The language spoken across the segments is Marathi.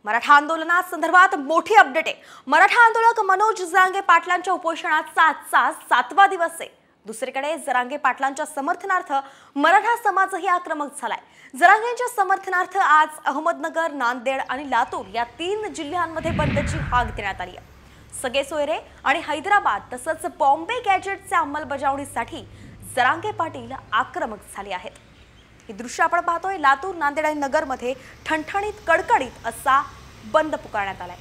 मराठा आंदोलनासंदर्भात मोठी अपडेट आहे। मराठा आंदोलक मनोज जरांगे पाटलांच्या उपोषणाचा आजचा 7वा दिवस आहे। दुसरीकडे जरांगे पाटलांच्या समर्थनार्थ मराठा समाजही आक्रमक झालाय। जरांगेंच्या समर्थनार्थ आज अहमदनगर, नांदेड आणि लातूर या 3 जिल्ह्यांमध्ये बंदची हाक देण्यात आली आहे। सगळे सोयरे आणि हैदराबाद तसंच बॉम्बे गॅजेटच्या अंमलबजावणीसाठी जरांगे पाटील आक्रमक झाले आहेत। ही दृश्य आपण पाहतोय। लातूर, नांदेड आणि नगरमध्ये ठणठणीत कडकडीत असा बंद पुकारण्यात आलाय।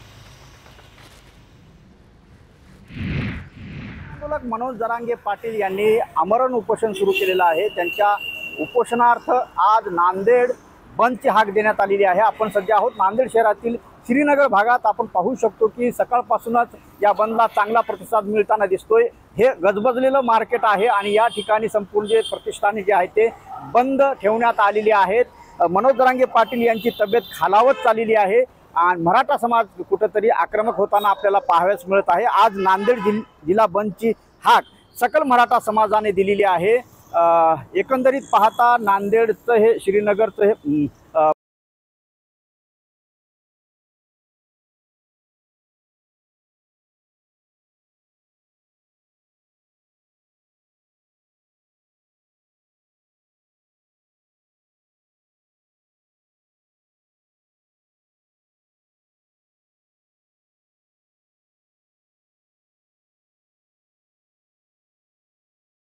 आंदोलक मनोज जरांगे पाटील यांनी आमरण उपोषण सुरू केलेलं आहे। त्यांच्या उपोषणार्थ आज नांदेड बंदची हाक देण्यात आलेली आहे। आपण सध्या आहोत नांदेड शहरातील श्रीनगर भागात। आपण पाहू शकतो की सकाळपासूनच या बंदला चांगला प्रतिसाद मिळताना दिसतोय। हे गजबजलेलं मार्केट आहे आणि या ठिकाणी संपूर्ण जे प्रतिष्ठाने जे आहेत ते बंद ठेवण्यात आलेली आहेत। मनोज जरांगे पाटील यांची तब्येत खालावत चाललेली आहे आणि मराठा समाज कुठेतरी आक्रमक होताना आपल्याला पाहावयास मिळत आहे। आज नांदेड जिल्हा बंदची हाक सकल मराठा समाजाने दिलेली आहे। एकंदरीत पाहता नांदेडचं हे श्रीनगरचं हे